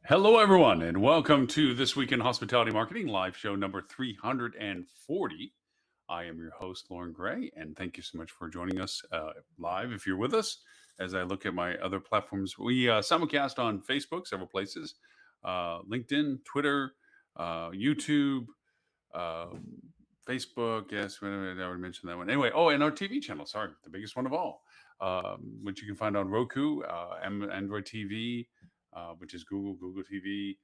Hello, everyone, and welcome to This Week in Hospitality Marketing live show number 340. I am your host, Lauren Gray, and thank you so much for joining us live if you're with us. As I look at my other platforms, we simulcast on Facebook, several places, LinkedIn, Twitter, YouTube, um, Facebook. Yes, I already mentioned that one. Anyway, and our TV channel, sorry, the biggest one of all, which you can find on Roku, Android TV, which is Google TV,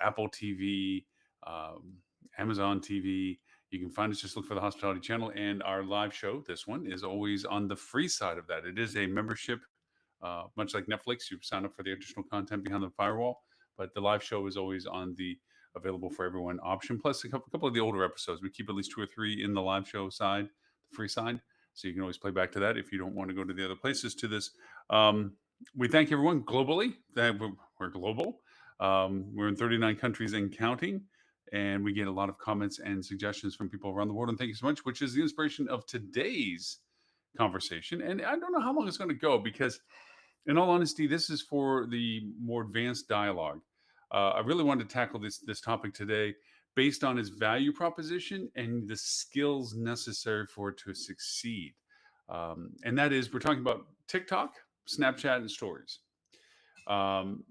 Apple TV, um, Amazon TV. You can find us, just look for the Hospitality Channel. And our live show, this one, is always on the free side of that. It is a membership, much like Netflix. You sign up for the additional content behind the firewall, but the live show is always on the available for everyone option. Plus, a couple of the older episodes. We keep at least two or three in the live show side, the free side. So you can always play back to that if you don't want to go to the other places to this. Um, we thank everyone globally. That we're global. We're in 39 countries and counting, and we get a lot of comments and suggestions from people around the world. And thank you so much, which is the inspiration of today's conversation. And I don't know how long it's going to go because, in all honesty, this is for the more advanced dialogue. I really wanted to tackle this topic today based on its value proposition and the skills necessary for it to succeed. And that is, we're talking about TikTok, Snapchat, and Stories. Um,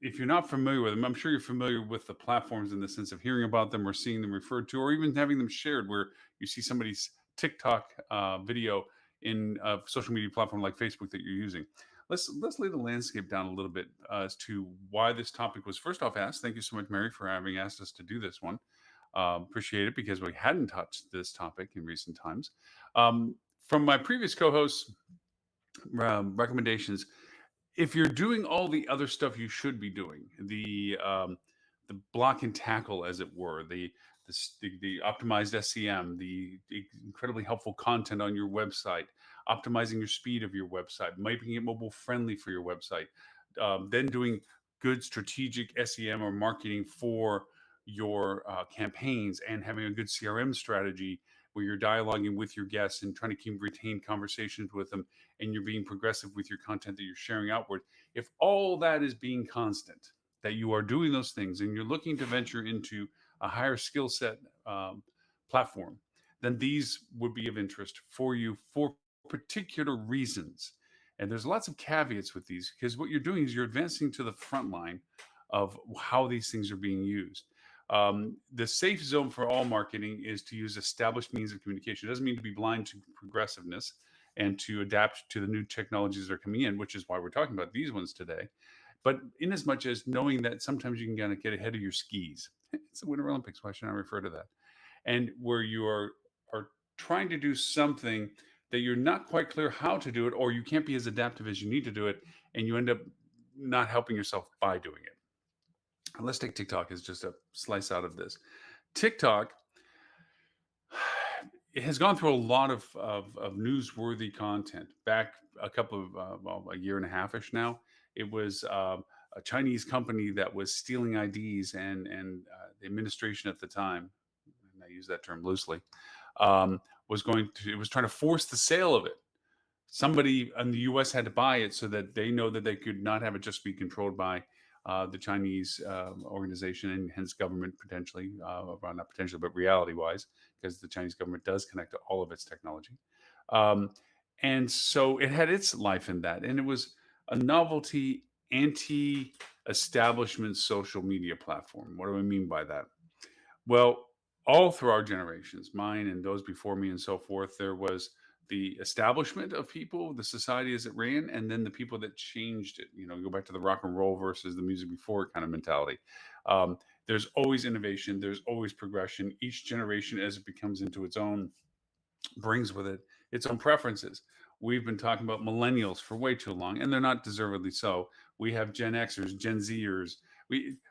if you're not familiar with them, I'm sure you're familiar with the platforms in the sense of hearing about them or seeing them referred to, or even having them shared, where you see somebody's TikTok video in a social media platform like Facebook that you're using. Let's lay the landscape down a little bit as to why this topic was first off asked. Thank you so much, Mary, for having asked us to do this one. Appreciate it because we hadn't touched this topic in recent times. From my previous co-hosts, recommendations, if you're doing all the other stuff you should be doing, the block and tackle, as it were, the optimized SEM, the incredibly helpful content on your website, optimizing your speed of your website, making it mobile friendly for your website, then doing good strategic SEM or marketing for your campaigns, and having a good CRM strategy where you're dialoguing with your guests and trying to keep retain conversations with them, and you're being progressive with your content that you're sharing outward. If all that is being constant, that you are doing those things and you're looking to venture into a higher skill set platform, then these would be of interest for you for particular reasons. And there's lots of caveats with these because what you're doing is you're advancing to the front line of how these things are being used. The safe zone for all marketing is to use established means of communication. It doesn't mean to be blind to progressiveness and to adapt to the new technologies that are coming in, which is why we're talking about these ones today. But in as much as knowing that sometimes you can kind of get ahead of your skis. It's the Winter Olympics. Why should I refer to that? And where you are trying to do something that you're not quite clear how to do it, or you can't be as adaptive as you need to do it, and you end up not helping yourself by doing it. Let's take TikTok as just a slice out of this. TikTok, it has gone through a lot of newsworthy content. Back a couple of a year and a half ish now, it was a Chinese company that was stealing IDs, and the administration at the time, and I use that term loosely, it was trying to force the sale of it. Somebody in the U.S. had to buy it so that they know that they could not have it just be controlled by the Chinese organization and hence government potentially, well, not potentially, but reality wise, because the Chinese government does connect to all of its technology. Um, and so it had its life in that. And it was a novelty, anti establishment social media platform. What do I mean by that? Well, all through our generations, mine and those before me and so forth, there was the establishment of people, the society as it ran, and then the people that changed it. You know, go back to the rock and roll versus the music before it kind of mentality. Um, there's always innovation, there's always progression. Each generation, as it becomes into its own, brings with it its own preferences. We've been talking about millennials for way too long, and they're not deservedly so. We have Gen Xers, Gen Zers.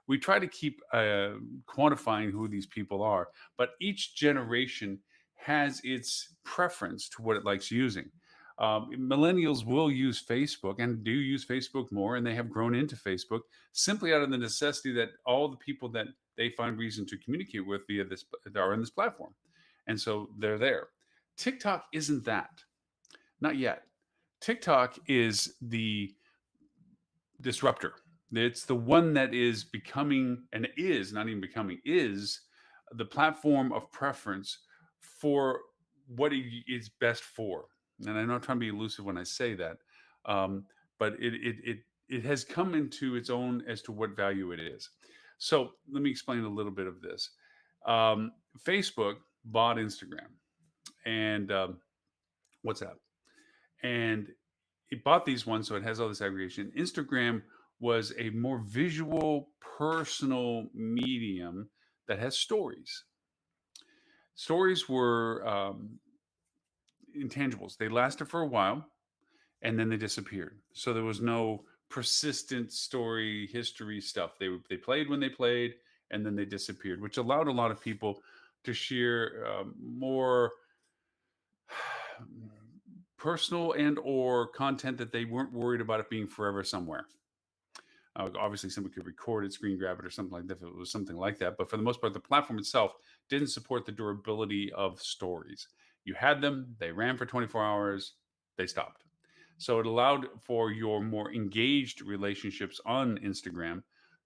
We try to keep quantifying who these people are, but each generation has its preference to what it likes using. Millennials will use Facebook and do use Facebook more, and they have grown into Facebook simply out of the necessity that all the people that they find reason to communicate with via this are in this platform, and so they're there. TikTok isn't that. Not yet. TikTok is the disruptor. It's the one that is becoming, and is not even becoming, is the platform of preference for what it is best for. And I know I'm trying to be elusive when I say that, um, but it has come into its own as to what value it is. So let me explain a little bit of this. Facebook bought Instagram and WhatsApp, and it bought these ones, so it has all this aggregation. Instagram was a more visual, personal medium that has stories. Stories were intangibles. They lasted for a while and then they disappeared. So there was no persistent story history stuff. They played when they played and then they disappeared, which allowed a lot of people to share more personal and or content that they weren't worried about it being forever somewhere. Obviously, somebody could record it, screen grab it, or something like that if it was something like that. But for the most part, the platform itself didn't support the durability of stories. You had them, they ran for 24 hours, they stopped. So it allowed for your more engaged relationships on Instagram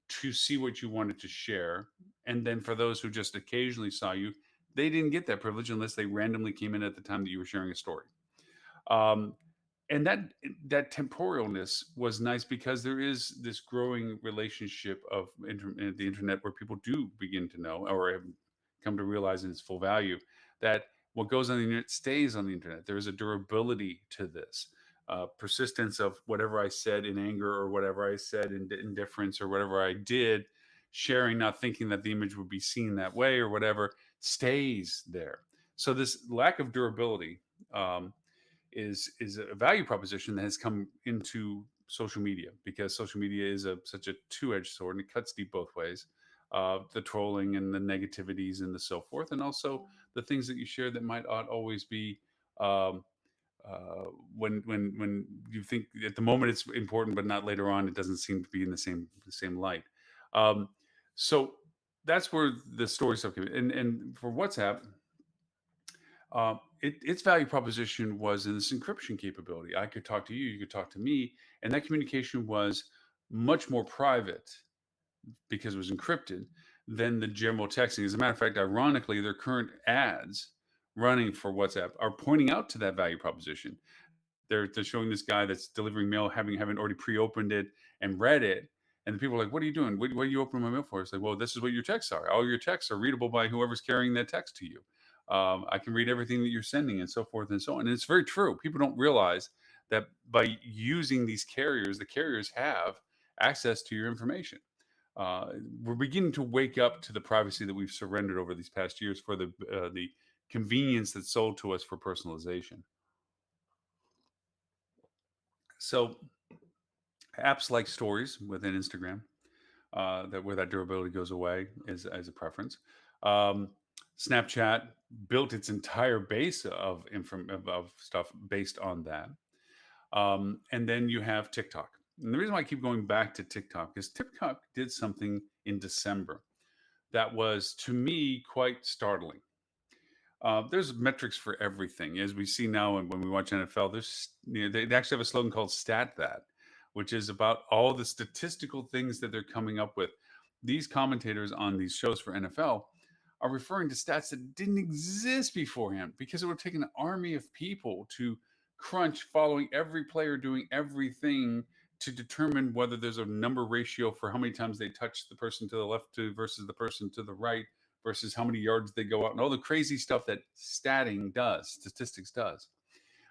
to see what you wanted to share. And then for those who just occasionally saw you, they didn't get that privilege unless they randomly came in at the time that you were sharing a story. Um, and that temporalness was nice because there is this growing relationship of the internet where people do begin to know or have come to realize in its full value that what goes on the internet stays on the internet. There is a durability to this persistence of whatever I said in anger or whatever I said in indifference or whatever I did, sharing, not thinking that the image would be seen that way or whatever, stays there. So this lack of durability um, is a value proposition that has come into social media because social media is such a two-edged sword and it cuts deep both ways. The trolling and the negativities and the so forth, and also the things that you share that might not always be um, when you think at the moment it's important, but not later on. It doesn't seem to be in the same light. Um, so that's where the story stuff came in. And for WhatsApp, its value proposition was in this encryption capability. I could talk to you, you could talk to me, and that communication was much more private because it was encrypted than the general texting. As a matter of fact, ironically, their current ads running for WhatsApp are pointing out to that value proposition. They're showing this guy that's delivering mail, haven't already pre-opened it and read it, and the people are like, "What are you doing? What are you opening my mail for?" It's like, "Well, this is what your texts are. All your texts are readable by whoever's carrying that text to you. I can read everything that you're sending, and so forth and so on." And it's very true. People don't realize that by using these carriers, the carriers have access to your information. We're beginning to wake up to the privacy that we've surrendered over these past years for the convenience that's sold to us for personalization. So apps like Stories within Instagram, that where that durability goes away is as a preference. Um, Snapchat built its entire base of stuff based on that. And then you have TikTok. And the reason why I keep going back to TikTok is TikTok did something in December that was to me quite startling. There's metrics for everything, as we see now, and when we watch NFL, they actually have a slogan called "Stat That," which is about all the statistical things that they're coming up with. These commentators on these shows for NFL are referring to stats that didn't exist beforehand because it would take an army of people to crunch, following every player doing everything to determine whether there's a number ratio for how many times they touch the person to the left to versus the person to the right versus how many yards they go out and all the crazy stuff that statistics does.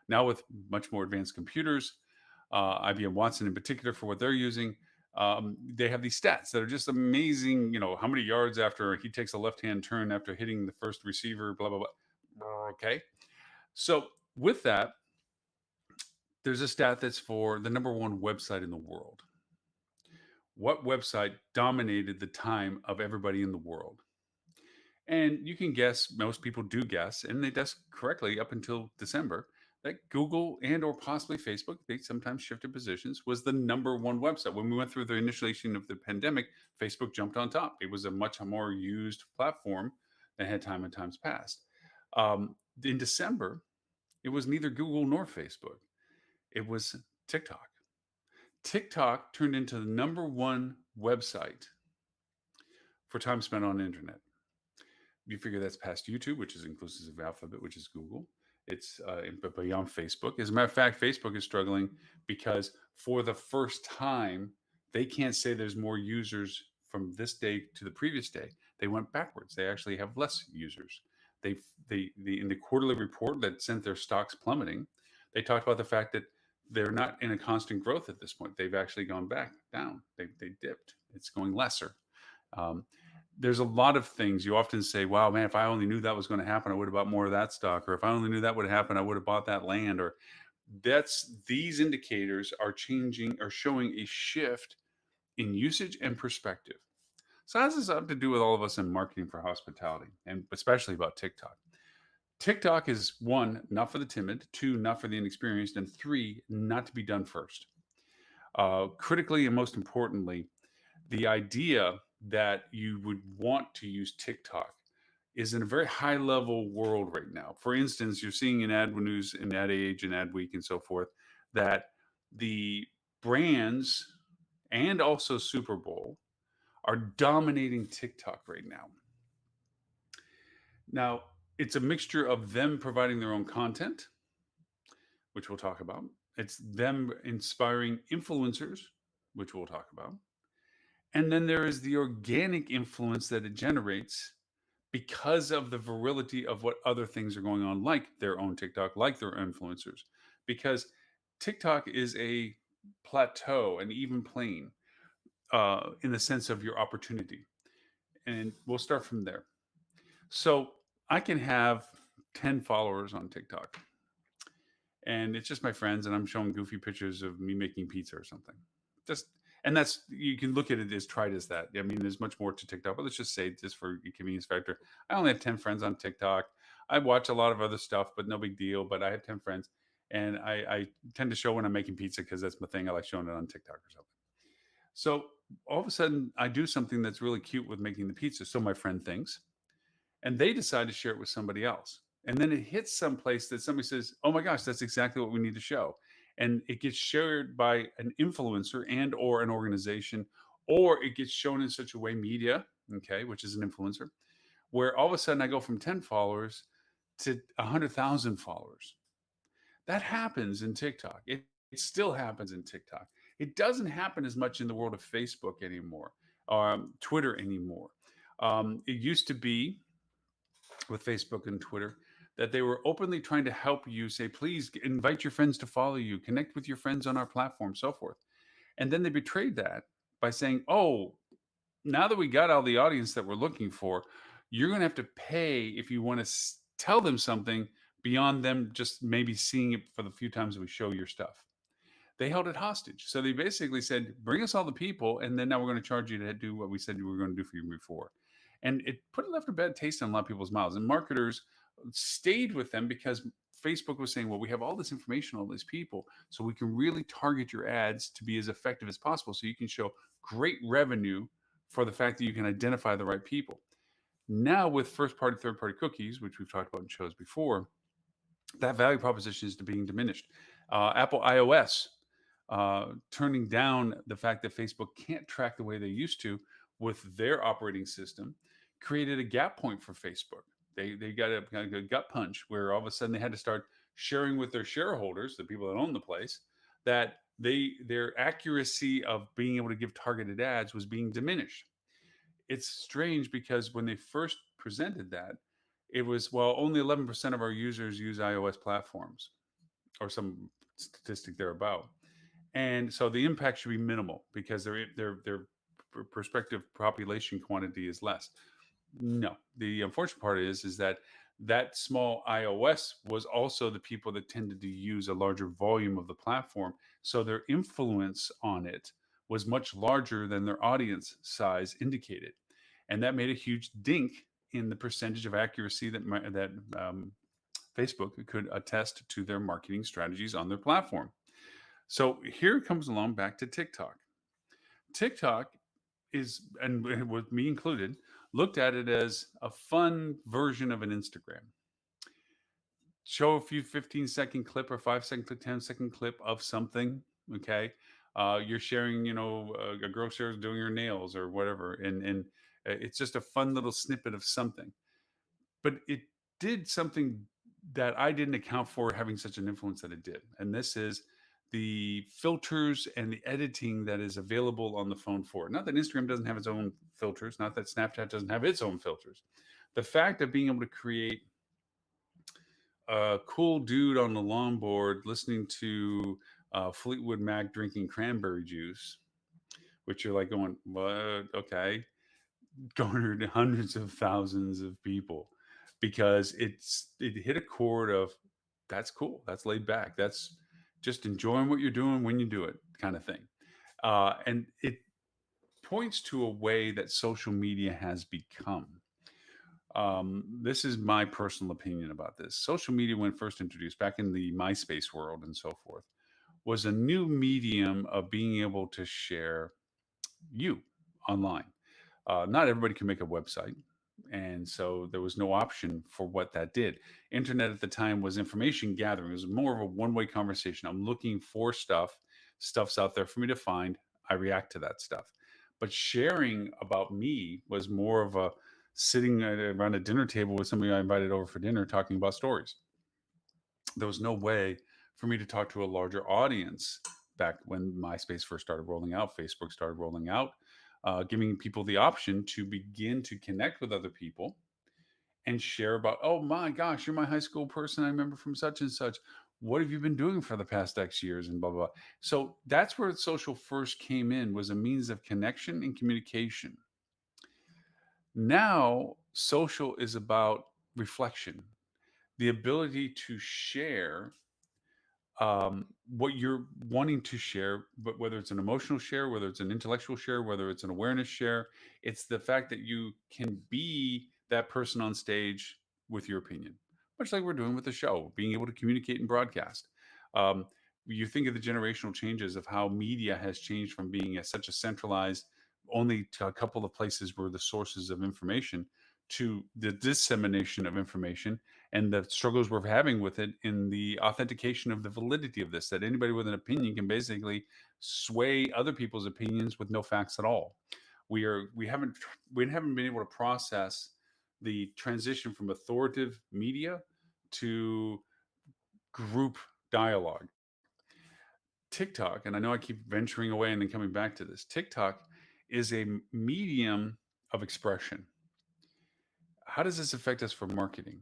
Now with much more advanced computers, IBM Watson in particular for what they're using, they have these stats that are just amazing. You know, how many yards after he takes a left-hand turn after hitting the first receiver, blah, blah, blah. Okay. So with that, there's a stat that's for the number one website in the world. What website dominated the time of everybody in the world? And you can guess, most people do guess, and they guess correctly up until December, that Google and or possibly Facebook, they sometimes shifted positions, was the number one website. When we went through the initiation of the pandemic, Facebook jumped on top. It was a much more used platform than had time and times past. In December, it was neither Google nor Facebook. It was TikTok. TikTok turned into the number one website for time spent on the internet. You figure that's past YouTube, which is inclusive of Alphabet, which is Google. It's but beyond Facebook. As a matter of fact, Facebook is struggling because for the first time, they can't say there's more users from this day to the previous day. They went backwards. They actually have less users. They in the quarterly report that sent their stocks plummeting, they talked about the fact that they're not in a constant growth at this point. They've actually gone back down. They dipped. It's going lesser. Um, there's a lot of things you often say, wow, man, if I only knew that was going to happen, I would have bought more of that stock. Or if I only knew that would happen, I would have bought that land. Or these indicators are changing or showing a shift in usage and perspective. So, how does this have to do with all of us in marketing for hospitality and especially about TikTok? TikTok is one, not for the timid, two, not for the inexperienced, and three, not to be done first. Critically and most importantly, the idea that you would want to use TikTok is in a very high level world right now. For instance, you're seeing in Ad News, in Ad Age, and Ad Week, and so forth, that the brands and also Super Bowl are dominating TikTok right now. Now, it's a mixture of them providing their own content, which we'll talk about. It's them inspiring influencers, which we'll talk about. And then there is the organic influence that it generates because of the virility of what other things are going on, like their own TikTok, like their influencers. Because TikTok is a plateau, an even plane in the sense of your opportunity. And we'll start from there. So I can have 10 followers on TikTok, and it's just my friends, and I'm showing goofy pictures of me making pizza or something. Just and that's you can look at it as trite as that. I mean, there's much more to TikTok, but let's just say just for a convenience factor, I only have 10 friends on TikTok. I watch a lot of other stuff, but no big deal. But I have 10 friends, and I tend to show when I'm making pizza because that's my thing. I like showing it on TikTok or something. So all of a sudden, I do something that's really cute with making the pizza. So my friend thinks, and they decide to share it with somebody else. And then it hits someplace that somebody says, "Oh my gosh, that's exactly what we need to show." And it gets shared by an influencer and or an organization, or it gets shown in such a way, media, okay, which is an influencer, where all of a sudden I go from 10 followers to 100,000 followers. That happens in TikTok. It still happens in TikTok. It doesn't happen as much in the world of Facebook anymore, Twitter anymore. It used to be with Facebook and Twitter that they were openly trying to help you say, please invite your friends to follow you, connect with your friends on our platform, so forth. And then they betrayed that by saying, oh, now that we got all the audience that we're looking for, you're going to have to pay if you want to tell them something beyond them just maybe seeing it for the few times we show your stuff. They held it hostage. So they basically said, bring us all the people, and then now we're going to charge you to do what we said we were going to do for you before. And it left a bad taste in a lot of people's mouths. And marketers stayed with them because Facebook was saying, well, we have all this information on these people, so we can really target your ads to be as effective as possible. So you can show great revenue for the fact that you can identify the right people. Now, with first party, third party cookies, which we've talked about in shows before, that value proposition is being diminished. Apple iOS turning down the fact that Facebook can't track the way they used to with their operating system created a gap point for Facebook. They got a gut punch where all of a sudden they had to start sharing with their shareholders, the people that own the place, that their accuracy of being able to give targeted ads was being diminished. It's strange because when they first presented that, it was, well, only 11% of our users use iOS platforms or some statistic thereabout. And so the impact should be minimal because their prospective population quantity is less. No, the unfortunate part is that small iOS was also the people that tended to use a larger volume of the platform, so their influence on it was much larger than their audience size indicated, and that made a huge dink in the percentage of accuracy that Facebook could attest to their marketing strategies on their platform. So here comes along back to TikTok. TikTok is, and with me included, looked at it as a fun version of an Instagram. Show a few 15-second clip or 5-second clip, 10-second clip of something, okay? You're sharing, a girl shares doing her nails or whatever, and it's just a fun little snippet of something. But it did something that I didn't account for having such an influence that it did, and this is the filters and the editing that is available on the phone for it. Not that Instagram doesn't have its own filters, not that Snapchat doesn't have its own filters. The fact of being able to create a cool dude on the longboard listening to Fleetwood Mac drinking cranberry juice, which you're like going, what? Okay, garnered hundreds of thousands of people because it hit a chord of that's cool, that's laid back, that's just enjoying what you're doing when you do it, kind of thing. And it points to a way that social media has become. This is my personal opinion about this. Social media, when first introduced back in the MySpace world and so forth, was a new medium of being able to share you online. Not everybody can make a website. And so there was no option for what that did. Internet at the time was information gathering. It was more of a one-way conversation. I'm looking for stuff. Stuff's out there for me to find. I react to that stuff. But sharing about me was more of a sitting around a dinner table with somebody I invited over for dinner talking about stories. There was no way for me to talk to a larger audience back when MySpace first started rolling out, Facebook started rolling out, giving people the option to begin to connect with other people and share about, oh my gosh, you're my high school person I remember from such and such. What have you been doing for the past X years and blah, blah, blah. So that's where social first came in, was a means of connection and communication. Now, social is about reflection, the ability to share what you're wanting to share, but whether it's an emotional share, whether it's an intellectual share, whether it's an awareness share, it's the fact that you can be that person on stage with your opinion, much like we're doing with the show, being able to communicate and broadcast. Um, you think of the generational changes of how media has changed from being such a centralized, only to a couple of places where the sources of information, to the dissemination of information and the struggles we're having with it in the authentication of the validity of this, that anybody with an opinion can basically sway other people's opinions with no facts at all. We haven't been able to process the transition from authoritative media to group dialogue. TikTok, and I know I keep venturing away and then coming back to this, TikTok is a medium of expression. How does this affect us for marketing?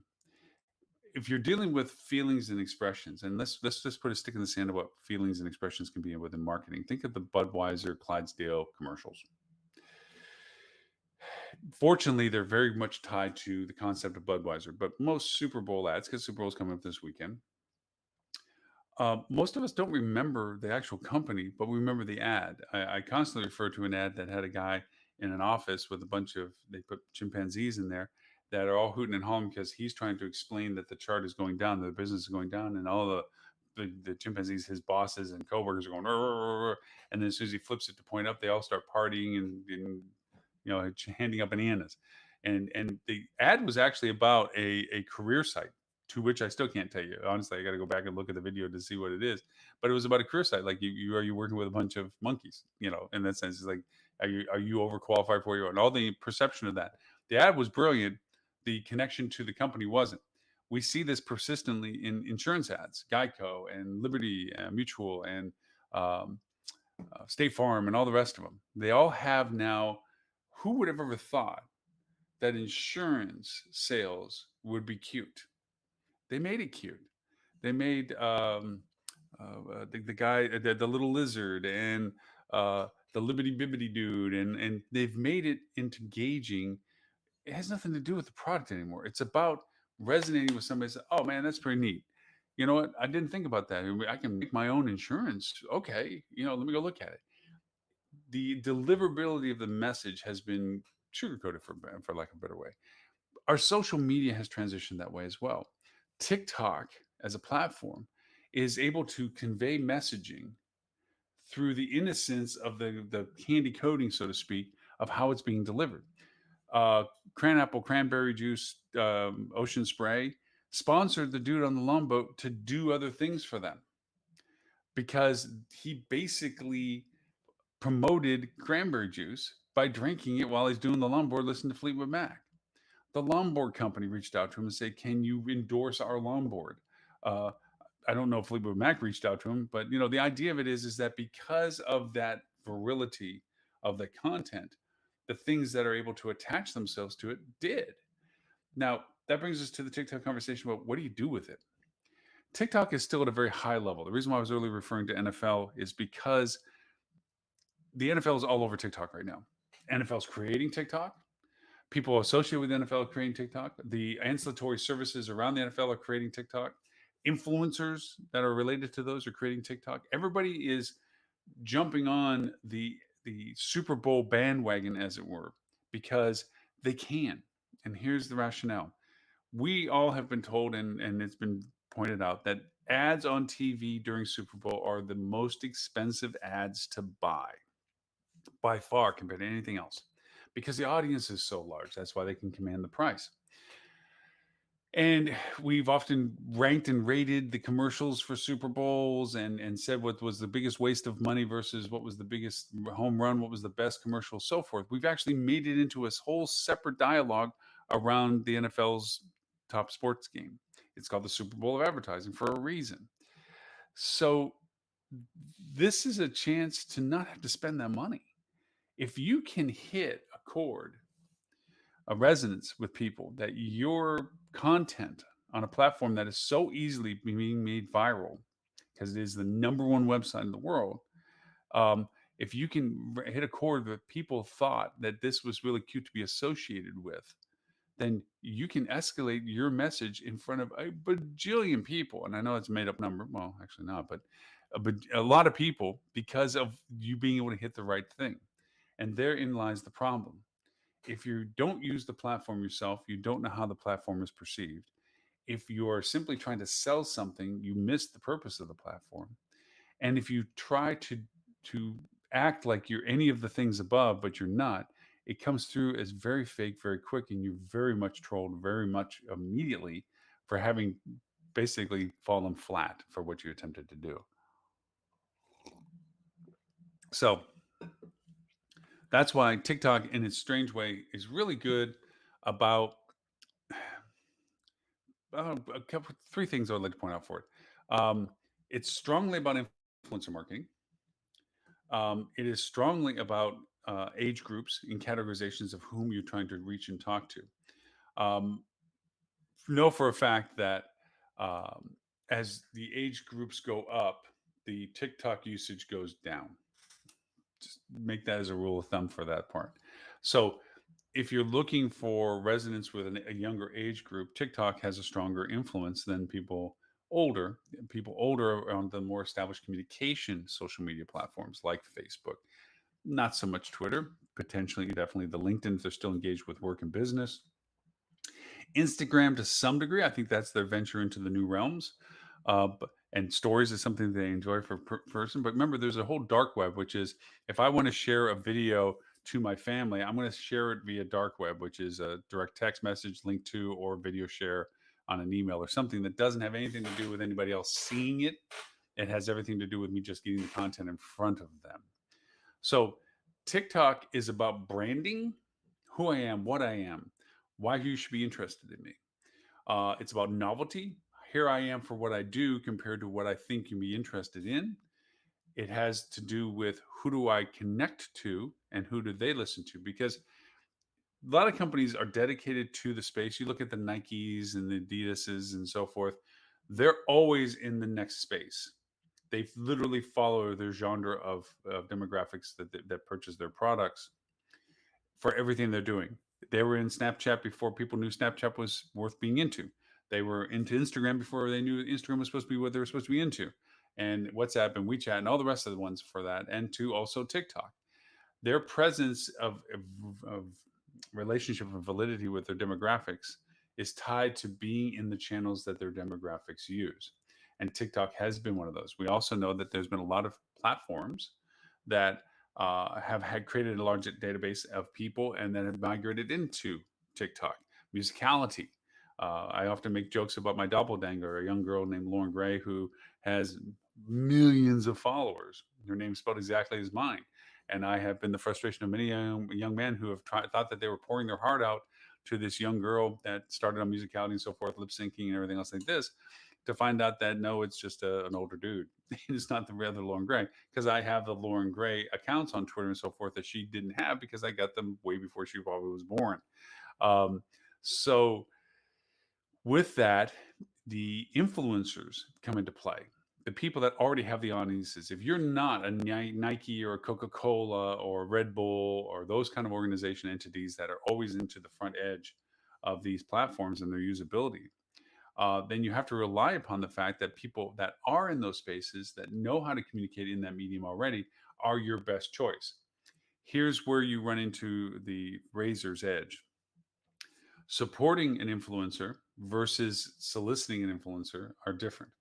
If you're dealing with feelings and expressions, and let's just put a stick in the sand of what feelings and expressions can be within marketing. Think of the Budweiser, Clydesdale commercials. Fortunately, they're very much tied to the concept of Budweiser, but most Super Bowl ads, because Super Bowl is coming up this weekend, most of us don't remember the actual company, but we remember the ad. I constantly refer to an ad that had a guy in an office with a bunch of, they put chimpanzees in there that are all hooting and hollering because he's trying to explain that the chart is going down, the business is going down, and all the chimpanzees, his bosses and coworkers are going, "Rrr, rrr, rrr." And then as soon as he flips it to point up, they all start partying and handing up bananas. And the ad was actually about a career site, to which I still can't tell you. Honestly, I got to go back and look at the video to see what it is. But it was about a career site. Like you working with a bunch of monkeys, in that sense. It's like, are you overqualified for you? And all the perception of that. The ad was brilliant. The connection to the company wasn't. We see this persistently in insurance ads, Geico and Liberty and Mutual and um, State Farm and all the rest of them. They all have now. Who would have ever thought that insurance sales would be cute? They made it cute. They made the guy, the little lizard, and the libbity bibbity dude, and they've made it engaging. It has nothing to do with the product anymore. It's about resonating with somebody. Say, oh man, that's pretty neat. You know what? I didn't think about that. I can make my own insurance. Okay, let me go look at it. The deliverability of the message has been sugarcoated, for lack of a better way. Our social media has transitioned that way as well. TikTok as a platform is able to convey messaging through the innocence of the candy coating, so to speak, of how it's being delivered. Cranapple cranberry juice, ocean spray sponsored the dude on the longboat to do other things for them because he basically promoted cranberry juice by drinking it while he's doing the longboard listening to Fleetwood Mac. The longboard company reached out to him and said, "Can you endorse our longboard?" Uh, I don't know if Fleetwood Mac reached out to him, but the idea of it is that because of that virility of the content, the things that are able to attach themselves to it did. Now that brings us to the TikTok conversation about what do you do with it. TikTok is still at a very high level. The reason why I was earlier referring to NFL is because the NFL is all over TikTok right now. NFL's creating TikTok. People associated with the NFL are creating TikTok. The ancillary services around the NFL are creating TikTok. Influencers that are related to those are creating TikTok. Everybody is jumping on the Super Bowl bandwagon, as it were, because they can. And here's the rationale. We all have been told, and it's been pointed out, that ads on TV during Super Bowl are the most expensive ads to buy by far compared to anything else because the audience is so large. That's why they can command the price. And we've often ranked and rated the commercials for Super Bowls and said what was the biggest waste of money versus what was the biggest home run, what was the best commercial, so forth. We've actually made it into a whole separate dialogue around the NFL's top sports game. It's called the Super Bowl of advertising for a reason. So this is a chance to not have to spend that money. If you can hit a chord, a resonance with people, that your content on a platform that is so easily being made viral because it is the number one website in the world, um, if you can hit a chord that people thought that this was really cute to be associated with, then you can escalate your message in front of a bajillion people. And I know it's a made up number. Well, actually not, but a lot of people because of you being able to hit the right thing. And therein lies the problem. If you don't use the platform yourself, you don't know how the platform is perceived. If you are simply trying to sell something, you miss the purpose of the platform. And if you try to act like you're any of the things above, but you're not, it comes through as very fake, very quick, and you're very much trolled very much immediately for having basically fallen flat for what you attempted to do. So that's why TikTok, in its strange way, is really good about three things I would like to point out for it. It's strongly about influencer marketing. It is strongly about age groups in categorizations of whom you're trying to reach and talk to. Um, know for a fact that um, as the age groups go up, the TikTok usage goes down. Just make that as a rule of thumb for that part. So if you're looking for resonance with a younger age group, TikTok has a stronger influence than older. People older on the more established communication social media platforms like Facebook. Not so much Twitter, potentially, definitely the LinkedIn if they're still engaged with work and business. Instagram to some degree, I think that's their venture into the new realms. And stories is something they enjoy for person. But remember, there's a whole dark web, which is if I want to share a video to my family, I'm going to share it via dark web, which is a direct text message link to or video share on an email or something that doesn't have anything to do with anybody else seeing it. It has everything to do with me just getting the content in front of them. So TikTok is about branding who I am, what I am, why you should be interested in me. It's about novelty. Here I am for what I do compared to what I think you'd be interested in. It has to do with who do I connect to and who do they listen to? Because a lot of companies are dedicated to the space. You look at the Nikes and the Adidas's and so forth, they're always in the next space. They literally follow their genre of demographics that purchase their products for everything they're doing. They were in Snapchat before people knew Snapchat was worth being into. They were into Instagram before they knew Instagram was supposed to be what they were supposed to be into, and WhatsApp and WeChat and all the rest of the ones for that, and to also TikTok. Their presence of relationship and validity with their demographics is tied to being in the channels that their demographics use. And TikTok has been one of those. We also know that there's been a lot of platforms that have had created a large database of people and then have migrated into TikTok. Musicality. I often make jokes about my doppelganger, a young girl named Lauren Gray, who has millions of followers. Her name's spelled exactly as mine. And I have been the frustration of many young men who have thought that they were pouring their heart out to this young girl that started on musicality and so forth, lip syncing and everything else like this, to find out that no, it's just an older dude. It's not the other Lauren Gray, because I have the Lauren Gray accounts on Twitter and so forth that she didn't have because I got them way before she probably was born. Um, so with that, the influencers come into play. The people that already have the audiences. If you're not a Nike or a Coca-Cola or Red Bull or those kind of organization entities that are always into the front edge of these platforms and their usability, then you have to rely upon the fact that people that are in those spaces that know how to communicate in that medium already are your best choice. Here's where you run into the razor's edge. Supporting an influencer versus soliciting an influencer are different.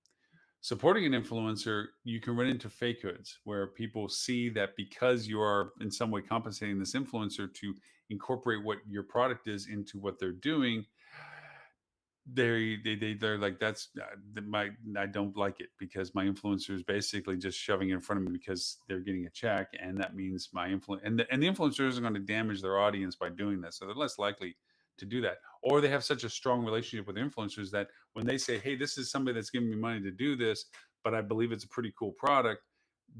Supporting an influencer, you can run into fake hoods where people see that because you are in some way compensating this influencer to incorporate what your product is into what they're doing, they're like, that's my, I don't like it because my influencer is basically just shoving it in front of me because they're getting a check, and that means my influence, and the influencer isn't going to damage their audience by doing this, so they're less likely to do that. Or they have such a strong relationship with influencers that when they say, hey, this is somebody that's giving me money to do this, but I believe it's a pretty cool product,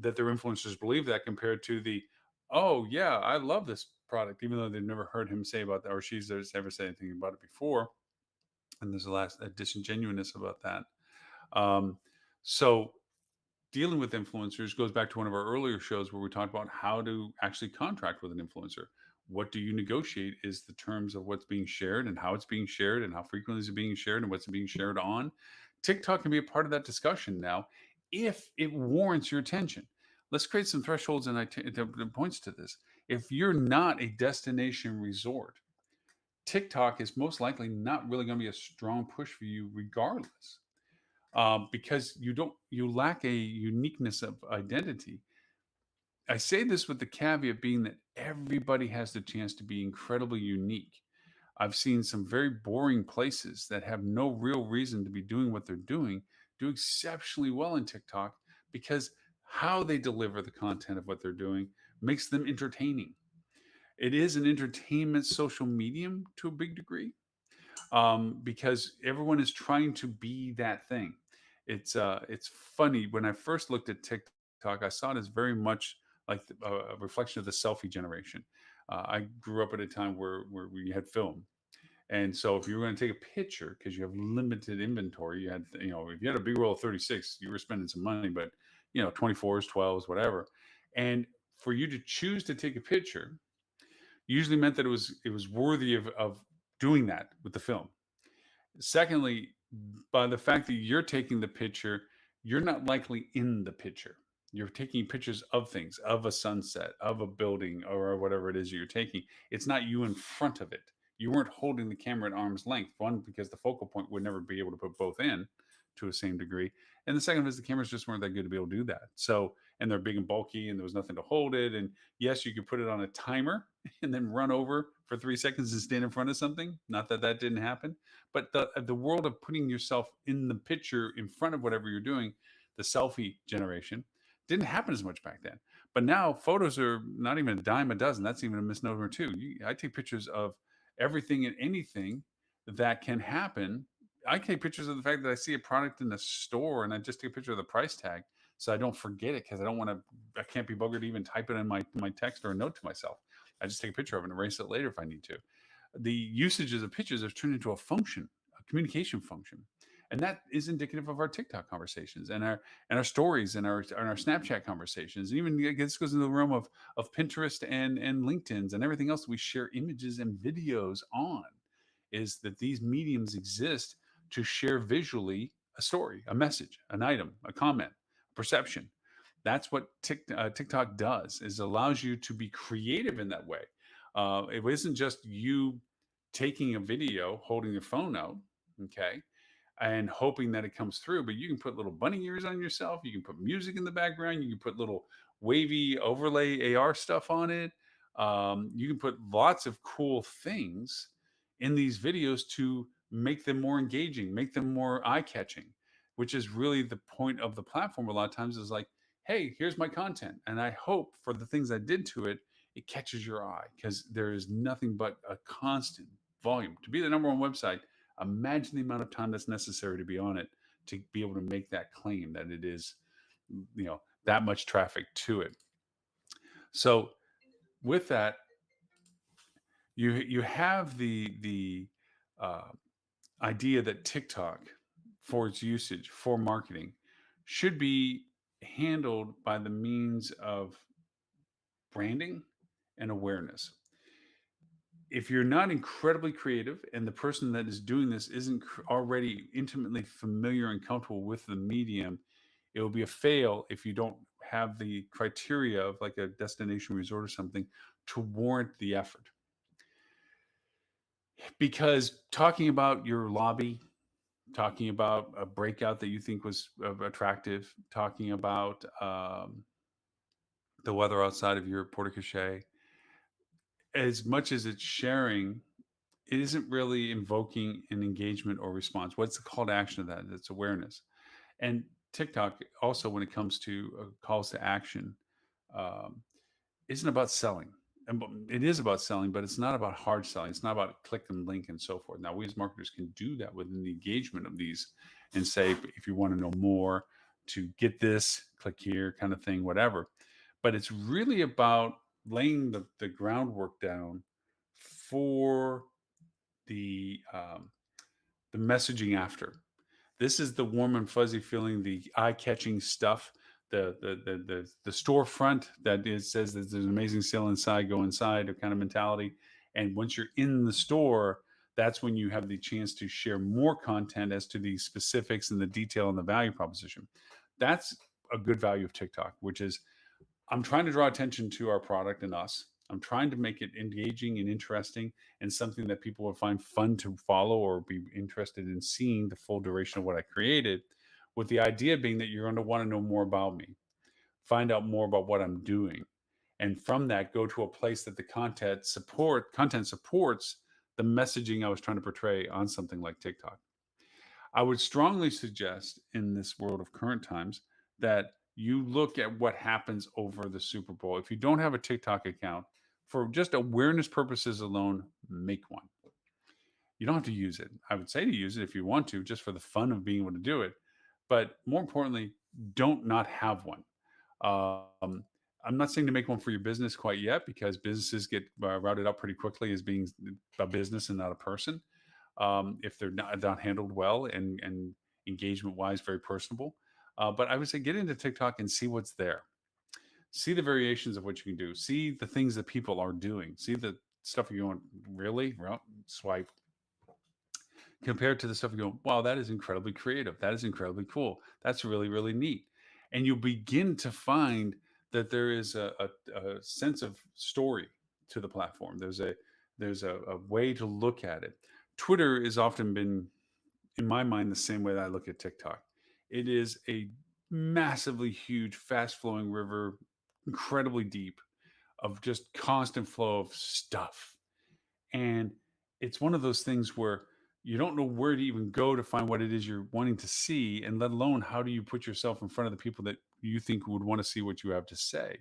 that their influencers believe that, compared to the, oh yeah, I love this product, even though they've never heard him say about that, or she's ever said anything about it before, and there's a last a disingenuousness about that. Um, so dealing with influencers goes back to one of our earlier shows where we talked about how to actually contract with an influencer. What do you negotiate is the terms of what's being shared and how it's being shared and how frequently is it being shared and what's it being shared on. TikTok can be a part of that discussion now if it warrants your attention. Let's create some thresholds and points to this. If you're not a destination resort, TikTok is most likely not really going to be a strong push for you, regardless, because you lack a uniqueness of identity. I say this with the caveat being that everybody has the chance to be incredibly unique. I've seen some very boring places that have no real reason to be doing what they're doing do exceptionally well in TikTok because how they deliver the content of what they're doing makes them entertaining. It is an entertainment social medium to a big degree, because everyone is trying to be that thing. It's funny, when I first looked at TikTok, I saw it as very much like a reflection of the selfie generation. I grew up at a time where we had film, and so if you were going to take a picture because you have limited inventory, you had, if you had a big roll of 36, you were spending some money, but 24s, 12s, whatever, and for you to choose to take a picture usually meant that it was worthy of doing that with the film. Secondly, by the fact that you're taking the picture, you're not likely in the picture. You're taking pictures of things, of a sunset, of a building, or whatever it is you're taking. It's not you in front of it. You weren't holding the camera at arm's length. One, because the focal point would never be able to put both in to a same degree. And the second is the cameras just weren't that good to be able to do that. So, and they're big and bulky and there was nothing to hold it. And yes, you could put it on a timer and then run over for 3 seconds and stand in front of something. Not that that didn't happen, but the world of putting yourself in the picture in front of whatever you're doing, the selfie generation, didn't happen as much back then. But now photos are not even a dime a dozen. That's even a misnomer too. I take pictures of everything and anything that can happen. I take pictures of the fact that I see a product in the store and I just take a picture of the price tag so I don't forget it, because I don't want to. I can't be buggered to even type it in my text or a note to myself. I just take a picture of it and erase it later if I need to. The usages of pictures have turned into a function, a communication function. And that is indicative of our TikTok conversations and our stories and our Snapchat conversations. And even this goes into the realm of Pinterest and LinkedIn's and everything else we share images and videos on, is that these mediums exist to share visually a story, a message, an item, a comment, a perception. That's what TikTok does, is allows you to be creative in that way. It isn't just you taking a video, holding your phone out, okay, and hoping that it comes through, but you can put little bunny ears on yourself. You can put music in the background. You can put little wavy overlay AR stuff on it. You can put lots of cool things in these videos to make them more engaging, make them more eye catching, which is really the point of the platform a lot of times is like, hey, here's my content. And I hope for the things I did to it, it catches your eye because there is nothing but a constant volume. To be the number one website, imagine the amount of time that's necessary to be on it to be able to make that claim that it is, that much traffic to it. So with that, you have the uh, idea that TikTok, for its usage for marketing, should be handled by the means of branding and awareness. If you're not incredibly creative and the person that is doing this isn't already intimately familiar and comfortable with the medium, it will be a fail if you don't have the criteria of like a destination resort or something to warrant the effort. Because talking about your lobby, talking about a breakout that you think was attractive, talking about the weather outside of your porte cochere, as much as it's sharing, it isn't really invoking an engagement or response. What's the call to action of that? It's awareness. And TikTok also, when it comes to calls to action, um, isn't about selling. It is about selling, but it's not about hard selling. It's not about click and link and so forth. Now, we as marketers can do that within the engagement of these and say, if you want to know more, to get this, click here, kind of thing, whatever. But it's really about laying the groundwork down for the um, the messaging after. This is the warm and fuzzy feeling, the eye-catching stuff, the storefront that says that there's an amazing sale inside, go inside, or kind of mentality. And once you're in the store, that's when you have the chance to share more content as to the specifics and the detail and the value proposition. That's a good value of TikTok, which is I'm trying to draw attention to our product and us. I'm trying to make it engaging and interesting and something that people will find fun to follow or be interested in seeing the full duration of what I created, with the idea being that you're going to want to know more about me, find out more about what I'm doing. And from that, go to a place that the content supports the messaging I was trying to portray on something like TikTok. I would strongly suggest in this world of current times that you look at what happens over the Super Bowl. If you don't have a TikTok account, for just awareness purposes alone, make one. You don't have to use it. I would say to use it if you want to, just for the fun of being able to do it. But more importantly, don't not have one. Um, I'm not saying to make one for your business quite yet, because businesses get routed up pretty quickly as being a business and not a person, if they're not handled well and engagement wise very personable. But I would say get into TikTok and see what's there. See the variations of what you can do. See the things that people are doing. See the stuff you're going, really? Well, swipe. Compared to the stuff you're going, wow, that is incredibly creative. That is incredibly cool. That's really, really neat. And you begin to find that there is a sense of story to the platform. There's a way to look at it. Twitter has often been, in my mind, the same way that I look at TikTok. It is a massively huge, fast flowing river, incredibly deep, of just constant flow of stuff. And it's one of those things where you don't know where to even go to find what it is you're wanting to see, and let alone how do you put yourself in front of the people that you think would want to see what you have to say.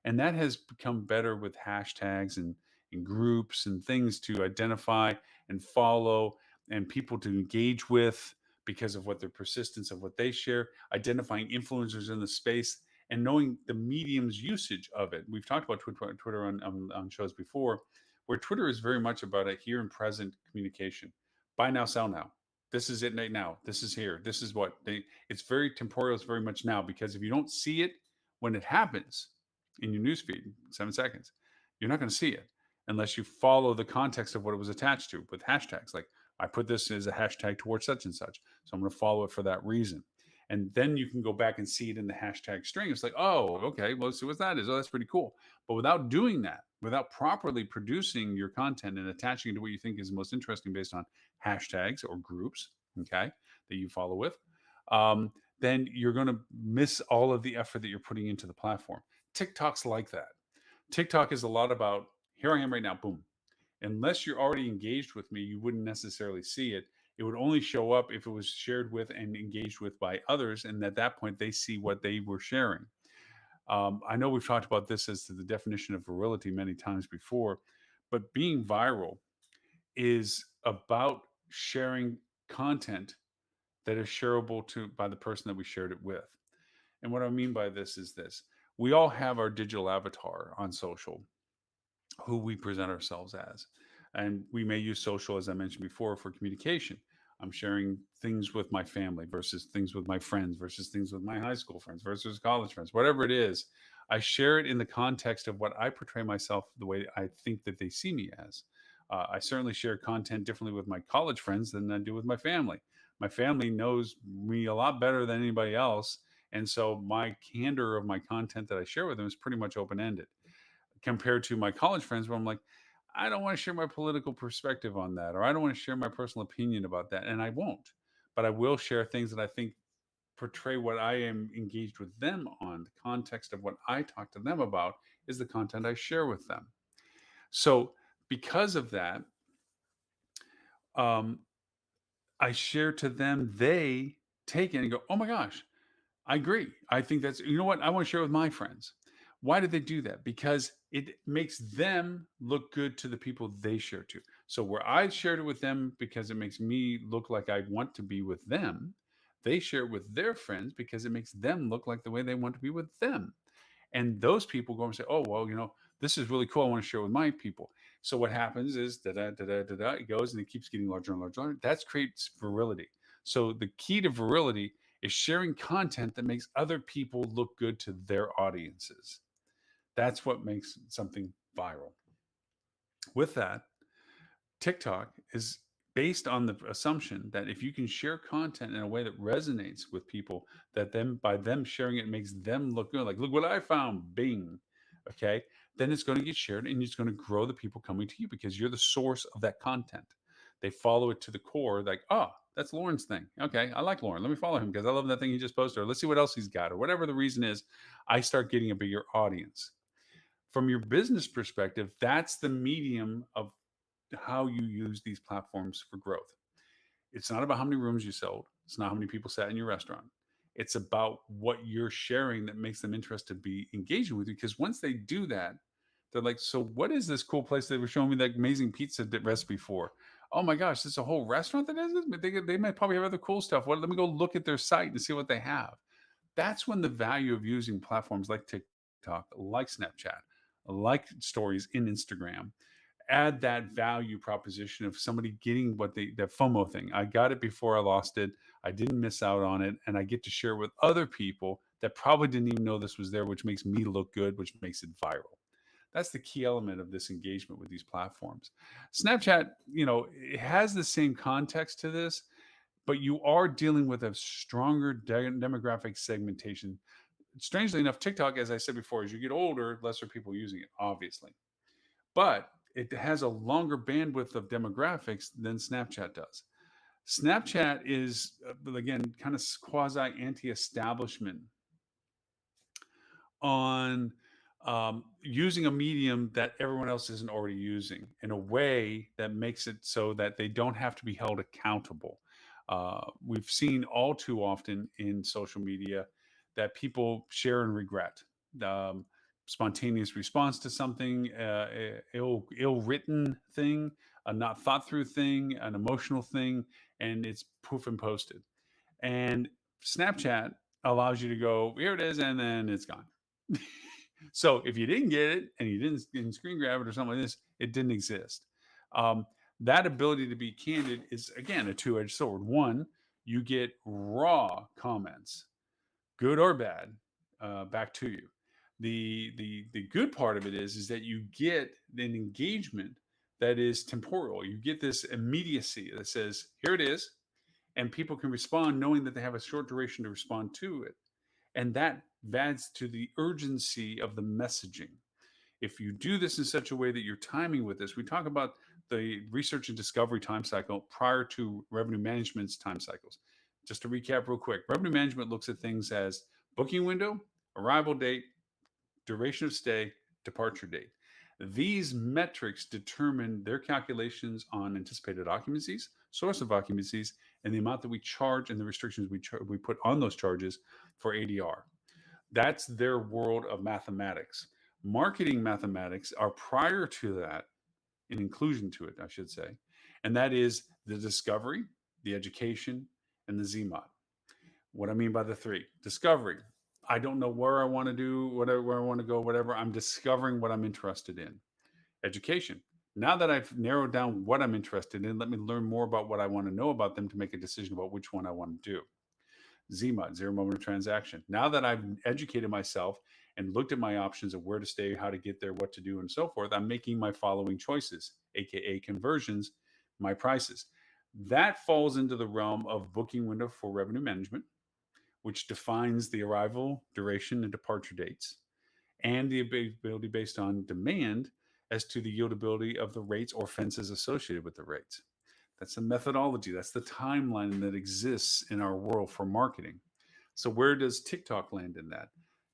And that has become better with hashtags and groups and things to identify and follow and people to engage with because of what their persistence of what they share, identifying influencers in the space and knowing the medium's usage of it. We've talked about Twitter on shows before, where Twitter is very much about a here and present communication. Buy now, sell now. This is it right now. This is here. This is what they, it's very temporal. It's very much now, because if you don't see it when it happens in your newsfeed, 7 seconds, you're not going to see it unless you follow the context of what it was attached to with hashtags. Like, I put this as a hashtag towards such and such, so I'm going to follow it for that reason. And then you can go back and see it in the hashtag string. It's like, oh, okay, well, let's see what that is. Oh, that's pretty cool. But without doing that, without properly producing your content and attaching it to what you think is most interesting based on hashtags or groups, okay, that you follow with, then you're going to miss all of the effort that you're putting into the platform. TikTok's like that. TikTok is a lot about, here I am right now, boom. Unless you're already engaged with me, you wouldn't necessarily see it. It would only show up if it was shared with and engaged with by others. And at that point, they see what they were sharing. I know we've talked about this as to the definition of virility many times before, but being viral is about sharing content that is shareable to by the person that we shared it with. And what I mean by this is this: we all have our digital avatar on social, who we present ourselves as. And we may use social, as I mentioned before, for communication. I'm sharing things with my family versus things with my friends versus things with my high school friends versus college friends, whatever it is. I share it in the context of what I portray myself, the way I think that they see me as. I certainly share content differently with my college friends than I do with my family. My family knows me a lot better than anybody else. And so my candor of my content that I share with them is pretty much open ended compared to my college friends where I'm like, I don't want to share my political perspective on that, or I don't want to share my personal opinion about that. And I won't, but I will share things that I think portray what I am engaged with them on. The context of what I talk to them about is the content I share with them. So because of that, um, I share to them, they take it and go, oh my gosh, I agree. I think that's, you know what? I want to share with my friends. Why did they do that? Because it makes them look good to the people they share to. So where I shared it with them because it makes me look like I want to be with them, they share it with their friends because it makes them look like the way they want to be with them. And those people go and say, oh, well, this is really cool. I want to share with my people. So what happens is da da da da da da, it goes and it keeps getting larger and larger. And larger. That creates virility. So the key to virility is sharing content that makes other people look good to their audiences. That's what makes something viral. With that, TikTok is based on the assumption that if you can share content in a way that resonates with people, that then by them sharing it makes them look good. Like, look what I found, Bing. Okay. Then it's going to get shared and it's going to grow the people coming to you because you're the source of that content. They follow it to the core, like, oh, that's Lauren's thing. Okay. I like Lauren. Let me follow him because I love that thing he just posted. Or let's see what else he's got. Or whatever the reason is, I start getting a bigger audience. From your business perspective, that's the medium of how you use these platforms for growth. It's not about how many rooms you sold. It's not how many people sat in your restaurant. It's about what you're sharing that makes them interested to be engaging with you. Because once they do that, they're like, so what is this cool place they were showing me that amazing pizza recipe for? Oh my gosh, there's a whole restaurant that does this? They might probably have other cool stuff. Let me go look at their site and see what they have. That's when the value of using platforms like TikTok, like Snapchat, like stories in Instagram, add that value proposition of somebody getting what that FOMO thing. I got it before I lost it. I didn't miss out on it. And I get to share with other people that probably didn't even know this was there, which makes me look good, which makes it viral. That's the key element of this engagement with these platforms. Snapchat, it has the same context to this, but you are dealing with a stronger demographic segmentation. Strangely enough, TikTok, as I said before, as you get older, lesser people using it, obviously. But it has a longer bandwidth of demographics than Snapchat does. Snapchat is, again, kind of quasi anti establishment on using a medium that everyone else isn't already using in a way that makes it so that they don't have to be held accountable. We've seen all too often in social media that people share and regret. Um, Spontaneous response to something, ill written thing, a not thought through thing, an emotional thing, and it's poof and posted. And Snapchat allows you to go, here it is, and then it's gone. So if you didn't get it and you didn't screen grab it or something like this, it didn't exist. Um, that ability to be candid is, again, a two-edged sword. One, you get raw comments, good or bad, back to you. The good part of it is that you get an engagement that is temporal. You get this immediacy that says, here it is, and people can respond knowing that they have a short duration to respond to it. And that adds to the urgency of the messaging. If you do this in such a way that you're timing with this, we talk about the research and discovery time cycle prior to revenue management's time cycles. Just to recap real quick, revenue management looks at things as booking window, arrival date, duration of stay, departure date. These metrics determine their calculations on anticipated occupancies, source of occupancies, and the amount that we charge and the restrictions we put on those charges for ADR. That's their world of mathematics. Marketing mathematics are prior to that, in inclusion to it, I should say, and that is the discovery, the education, and the ZMOD. What I mean by the three: discovery. I don't know where I want to do, whatever, where I want to go, whatever. I'm discovering what I'm interested in. Education. Now that I've narrowed down what I'm interested in, let me learn more about what I want to know about them to make a decision about which one I want to do. ZMOD, zero moment of transaction. Now that I've educated myself and looked at my options of where to stay, how to get there, what to do, and so forth, I'm making my following choices, aka conversions, my prices. That falls into the realm of booking window for revenue management, which defines the arrival, duration, and departure dates, and the ability based on demand as to the yieldability of the rates or fences associated with the rates. That's the methodology. That's the timeline that exists in our world for marketing. So, where does TikTok land in that?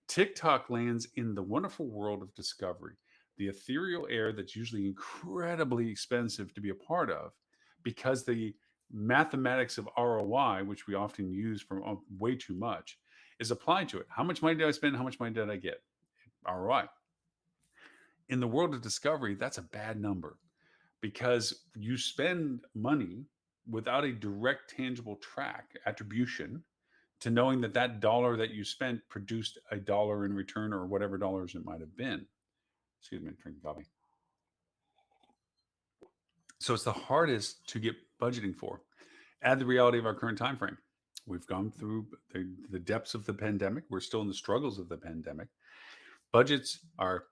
TikTok lands in the wonderful world of discovery, the ethereal air that's usually incredibly expensive to be a part of because the mathematics of ROI, which we often use for way too much, is applied to it. How much money did I spend? How much money did I get? ROI. In the world of discovery, that's a bad number because you spend money without a direct tangible track attribution to knowing that that dollar that you spent produced a dollar in return or whatever dollars it might have been. Excuse me, drinking coffee. So it's the hardest to get budgeting for. Add the reality of our current time frame. We've gone through the depths of the pandemic. We're still in the struggles of the pandemic. Budgets are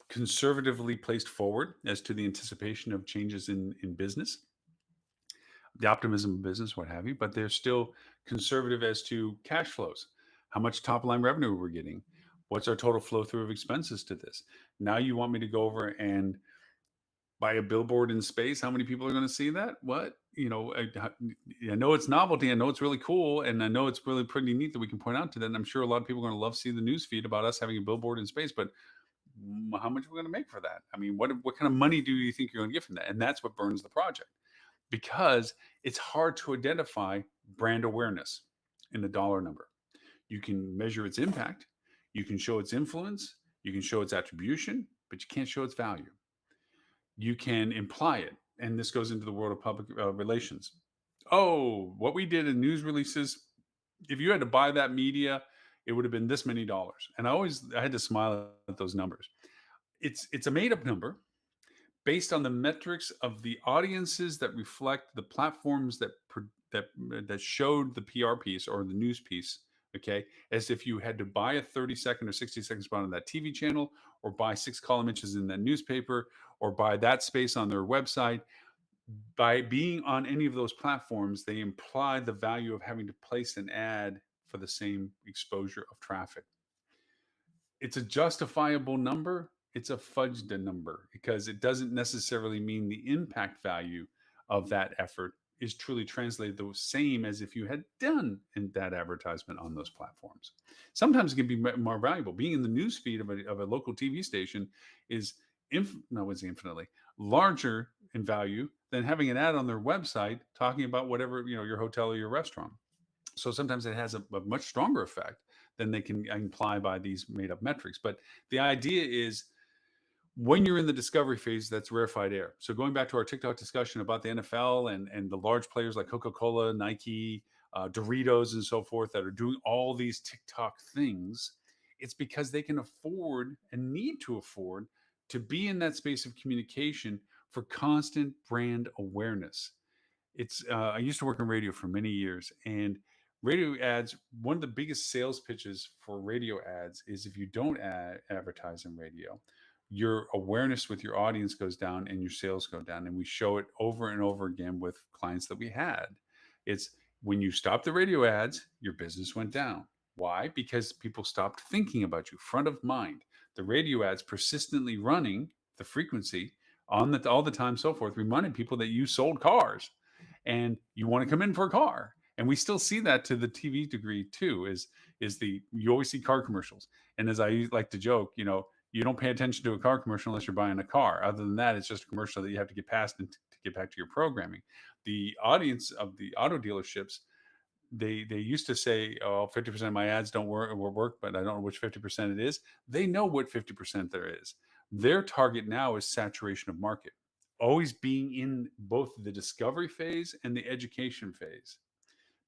conservatively placed forward as to the anticipation of changes in business, the optimism of business, what have you, but they're still conservative as to cash flows. How much top line revenue we're getting? What's our total flow through of expenses to this? Now you want me to go over and buy a billboard in space? How many people are going to see that? What? I know it's novelty. I know it's really cool. And I know it's really pretty neat that we can point out to that. And I'm sure a lot of people are going to love to see the news feed about us having a billboard in space, but how much are we going to make for that? I mean, what kind of money do you think you're going to get from that? And that's what burns the project because it's hard to identify brand awareness in a dollar number. You can measure its impact, you can show its influence, you can show its attribution, but you can't show its value. You can imply it. And this goes into the world of public relations. Oh, what we did in news releases, if you had to buy that media, it would have been this many dollars. And I had to smile at those numbers. It's a made up number based on the metrics of the audiences that reflect the platforms that showed the PR piece or the news piece. Okay, as if you had to buy a 30-second or 60-second spot on that TV channel, or buy 6 column inches in that newspaper, or buy that space on their website. By being on any of those platforms, they imply the value of having to place an ad for the same exposure of traffic. It's a justifiable number. It's a fudged number because it doesn't necessarily mean the impact value of that effort is truly translated the same as if you had done in that advertisement on those platforms. Sometimes it can be more valuable. Being in the news feed of a local TV station is infinitely larger in value than having an ad on their website talking about whatever, your hotel or your restaurant. So sometimes it has a much stronger effect than they can imply by these made up metrics. But the idea is when you're in the discovery phase, that's rarefied air. So going back to our TikTok discussion about the NFL and the large players like Coca-Cola, Nike, Doritos, and so forth that are doing all these TikTok things, it's because they can afford and need to afford to be in that space of communication for constant brand awareness. I used to work in radio for many years, and radio ads, one of the biggest sales pitches for radio ads is if you don't advertise in radio, your awareness with your audience goes down and your sales go down. And we show it over and over again with clients that we had. It's when you stop the radio ads, your business went down. Why? Because people stopped thinking about you, front of mind. The radio ads persistently running the frequency on all the time, so forth, reminded people that you sold cars and you want to come in for a car. And we still see that to the TV degree too, you always see car commercials. And as I like to joke, You don't pay attention to a car commercial unless you're buying a car. Other than that, it's just a commercial that you have to get past and to get back to your programming. The audience of the auto dealerships, they used to say, "Oh, 50% of my ads don't work will work, but I don't know which 50% it is." They know what 50% there is. Their target now is saturation of market, always being in both the discovery phase and the education phase,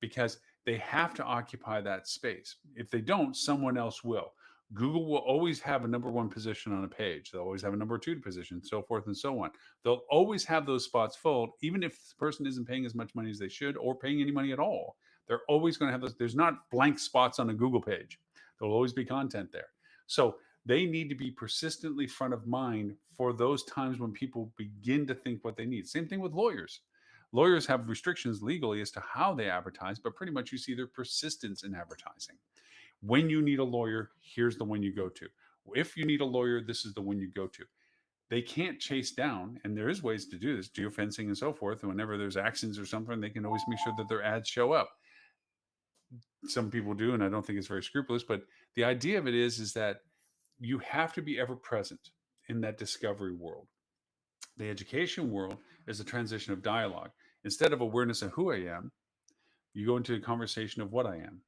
because they have to occupy that space. If they don't, someone else will. Google will always have a number one position on a page. They'll always have a number two position, so forth and so on. They'll always have those spots filled, even if the person isn't paying as much money as they should or paying any money at all. They're always going to have those. There's not blank spots on a Google page. There'll always be content there. So they need to be persistently front of mind for those times when people begin to think what they need. Same thing with lawyers. Lawyers have restrictions legally as to how they advertise, but pretty much you see their persistence in advertising. When you need a lawyer, here's the one you go to. If you need a lawyer, this is the one you go to. They can't chase down, and there is ways to do this, geofencing and so forth. And whenever there's accidents or something, they can always make sure that their ads show up. Some people do, and I don't think it's very scrupulous. But the idea of it is that you have to be ever present in that discovery world. The education world is a transition of dialogue. Instead of awareness of who I am, you go into a conversation of what I am,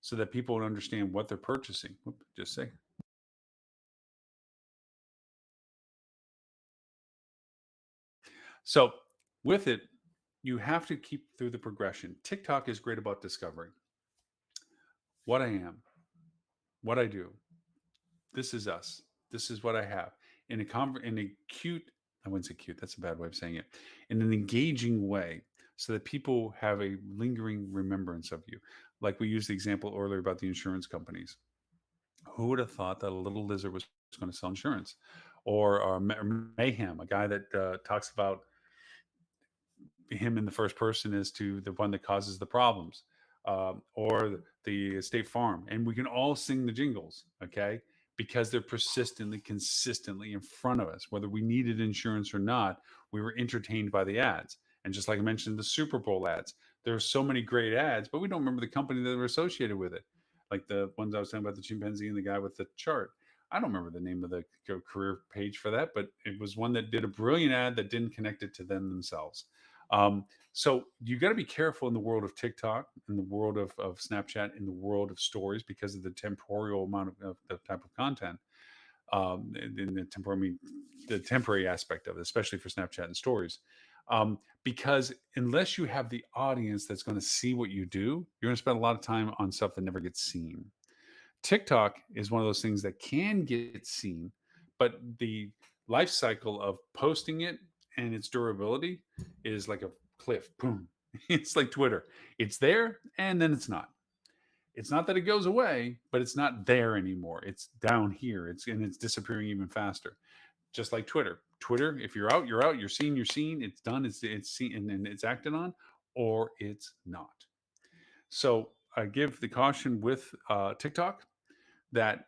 so that people understand what they're purchasing. Just say. So with it, you have to keep through the progression. TikTok is great about discovering what I am, what I do. This is us. This is what I have in a cute. I wouldn't say cute. That's a bad way of saying it. In an engaging way, so that people have a lingering remembrance of you. Like we used the example earlier about the insurance companies. Who would have thought that a little lizard was going to sell insurance? Or Mayhem, a guy that talks about him in the first person as to the one that causes the problems, or the State Farm, and we can all sing the jingles, okay? Because they're persistently, consistently in front of us, whether we needed insurance or not. We were entertained by the ads, and just like I mentioned, the Super Bowl ads. There are so many great ads, but we don't remember the company that were associated with it, like the ones I was talking about, the chimpanzee and the guy with the chart. I don't remember the name of the career page for that, but it was one that did a brilliant ad that didn't connect it to them themselves. So you got to be careful in the world of TikTok, in the world of Snapchat, in the world of stories, because of the temporal amount of the type of content. In the temporary, I mean, the temporary aspect of it, especially for Snapchat and stories. Because unless you have the audience that's going to see what you do, you're going to spend a lot of time on stuff that never gets seen. TikTok is one of those things that can get seen, but the life cycle of posting it and its durability is like a cliff. Boom. It's like Twitter. It's there and then it's not. It's not that it goes away, but it's not there anymore. It's down here. It's disappearing even faster. Just like Twitter. Twitter, if you're out, you're out. You're seen, you're seen. It's done. It's seen and it's acted on, or it's not. So I give the caution with TikTok that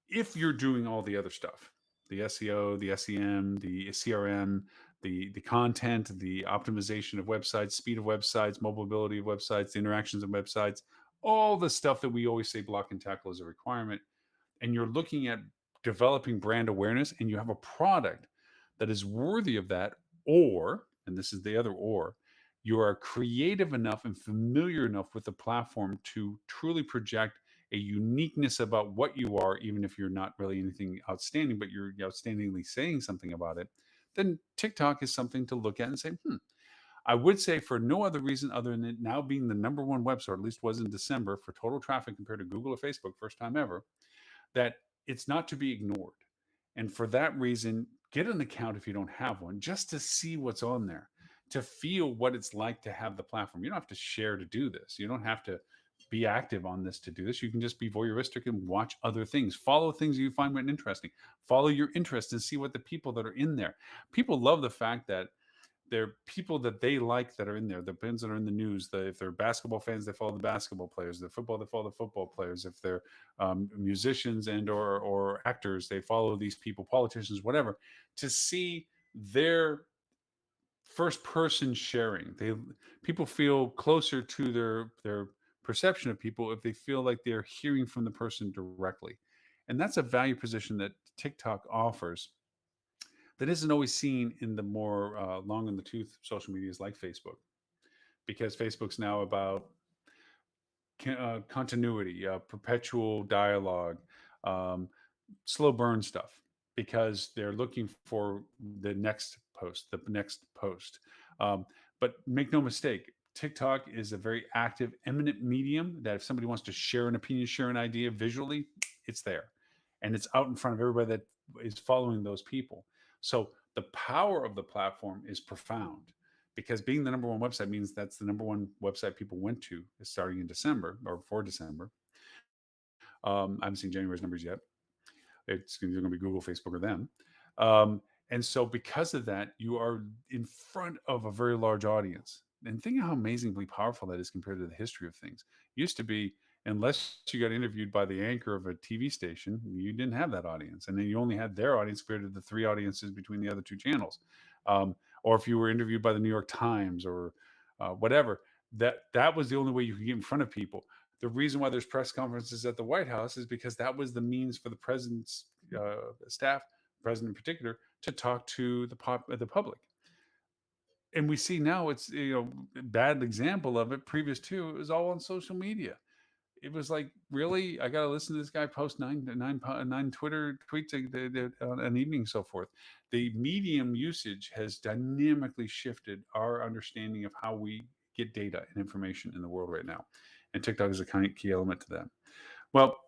if you're doing all the other stuff, the SEO, the SEM, the CRM, the content, the optimization of websites, speed of websites, mobility of websites, the interactions of websites, all the stuff that we always say block and tackle is a requirement, and you're looking at developing brand awareness and you have a product that is worthy of that, or, and this is the other or, you are creative enough and familiar enough with the platform to truly project a uniqueness about what you are, even if you're not really anything outstanding, but you're outstandingly saying something about it, then TikTok is something to look at and say, I would say for no other reason other than it now being the number one website, or at least was in December, for total traffic compared to Google or Facebook, first time ever, that it's not to be ignored. And for that reason, get an account if you don't have one, just to see what's on there, to feel what it's like to have the platform. You don't have to share to do this. You don't have to be active on this to do this. You can just be voyeuristic and watch other things. Follow things you find interesting. Follow your interest and see what the people that are in there. People love the fact that they're people that they like that are in there. The pins that are in the news. If they're basketball fans, they follow the basketball players. The football, they follow the football players. If they're musicians and or actors, they follow these people, politicians, whatever, to see their first person sharing. People feel closer to their perception of people if they feel like they're hearing from the person directly, and that's a value position that TikTok offers that isn't always seen in the more long in the tooth social medias like Facebook, because Facebook's now about continuity, perpetual dialogue, um, slow burn stuff, because they're looking for the next post, the next post. Um, but make no mistake, TikTok is a very active, eminent medium that if somebody wants to share an opinion, share an idea visually, it's there. And it's out in front of everybody that is following those people. So the power of the platform is profound, because being the number one website means that's the number one website people went to starting in December or for December. I haven't seen January's numbers yet. It's going to be Google, Facebook, or them. And so, because of that, you are in front of a very large audience. And think of how amazingly powerful that is compared to the history of things. It used to be, unless you got interviewed by the anchor of a TV station, you didn't have that audience. And then you only had their audience compared to the three audiences between the other two channels. Or if you were interviewed by the New York Times or whatever, that was the only way you could get in front of people. The reason why there's press conferences at the White House is because that was the means for the president's staff, president in particular, to talk to the public. And we see now it's a bad example of it. Previous to it was all on social media. It was like, really, I got to listen to this guy post nine Twitter tweets on an evening, and so forth. The medium usage has dynamically shifted our understanding of how we get data and information in the world right now, and TikTok is a key element to that. Well,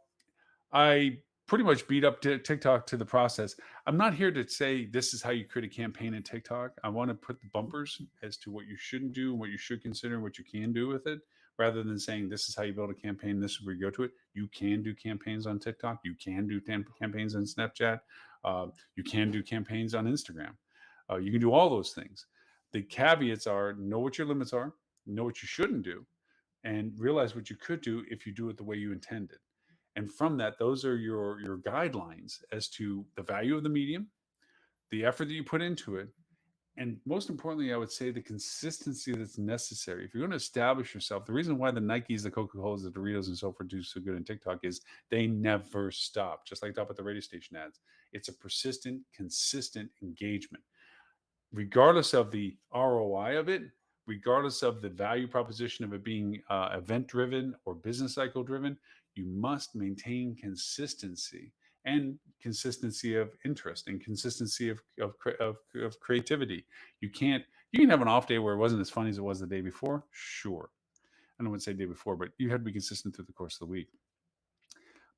I pretty much beat up TikTok to the process. I'm not here to say this is how you create a campaign in TikTok. I want to put the bumpers as to what you shouldn't do, what you should consider, what you can do with it, rather than saying this is how you build a campaign, this is where you go to it. You can do campaigns on TikTok. You can do campaigns on Snapchat. You can do campaigns on Instagram. You can do all those things. The caveats are: know what your limits are, know what you shouldn't do, and realize what you could do if you do it the way you intended. And from that, those are your guidelines as to the value of the medium, the effort that you put into it, and most importantly, I would say the consistency that's necessary. If you're going to establish yourself, the reason why the Nikes, the Coca-Colas, the Doritos, and so forth do so good in TikTok is they never stop, just like top at the radio station ads. It's a persistent, consistent engagement. Regardless of the ROI of it, regardless of the value proposition of it being event driven or business cycle driven, you must maintain consistency and consistency of interest and consistency of creativity. You can have an off day where it wasn't as funny as it was the day before. Sure. I don't want to say day before, but you had to be consistent through the course of the week.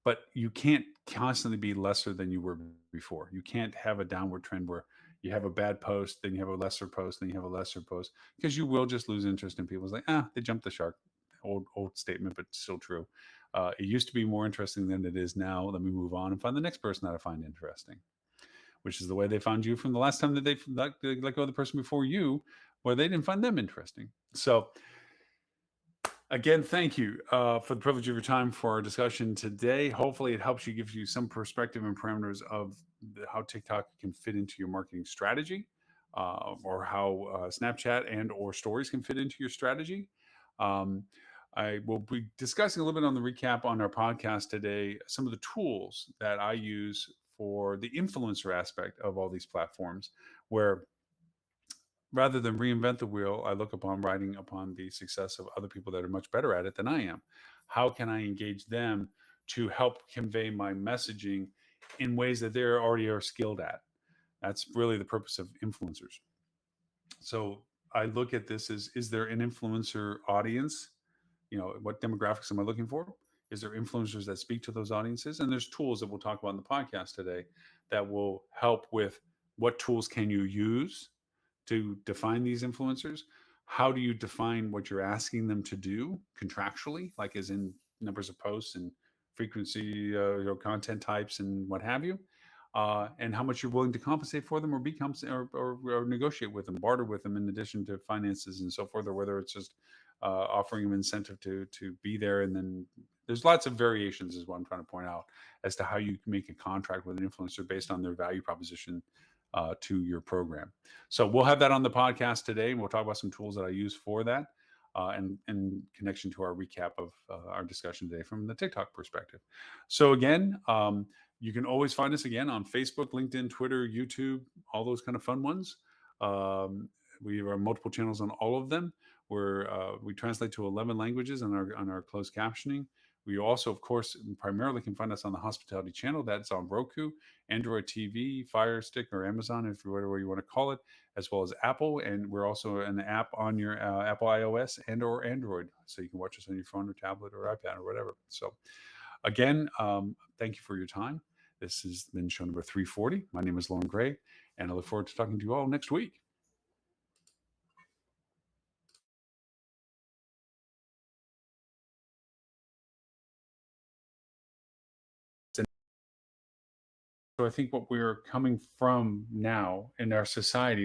But you can't constantly be lesser than you were before. You can't have a downward trend where you have a bad post, then you have a lesser post, then you have a lesser post, because you will just lose interest in people. It's like, they jumped the shark. Old statement, but still true. It used to be more interesting than it is now. Let me move on and find the next person that I find interesting, which is the way they found you from the last time that they let go of the person before you, where they didn't find them interesting. So again, thank you for the privilege of your time for our discussion today. Hopefully it helps you, gives you some perspective and parameters of how TikTok can fit into your marketing strategy, or how Snapchat and or stories can fit into your strategy. I will be discussing a little bit on the recap on our podcast today, some of the tools that I use for the influencer aspect of all these platforms, where rather than reinvent the wheel, I look upon riding upon the success of other people that are much better at it than I am. How can I engage them to help convey my messaging in ways that they already are skilled at? That's really the purpose of influencers. So I look at this as, is there an influencer audience? What demographics am I looking for? Is there influencers that speak to those audiences? And there's tools that we'll talk about in the podcast today that will help with what tools can you use to define these influencers? How do you define what you're asking them to do contractually, like as in numbers of posts and frequency, content types and what have you? And how much you're willing to compensate for them, or or negotiate with them, barter with them, in addition to finances and so forth, or whether it's just offering them incentive to be there. And then there's lots of variations, is what I'm trying to point out, as to how you can make a contract with an influencer based on their value proposition to your program. So we'll have that on the podcast today, and we'll talk about some tools that I use for that, and in connection to our recap of our discussion today from the TikTok perspective. So again, You can always find us again on Facebook, LinkedIn, Twitter, YouTube, all those kind of fun ones. We have multiple channels on all of them. We translate to 11 languages on our closed captioning. We also, of course, primarily can find us on the Hospitality Channel. That's on Roku, Android TV, Fire Stick, or Amazon, if whatever you want to call it, as well as Apple. And we're also an app on your Apple iOS and or Android, so you can watch us on your phone or tablet or iPad or whatever. So, again, thank you for your time. This has been show number 340. My name is Lauren Gray, and I look forward to talking to you all next week. So I think what we're coming from now in our society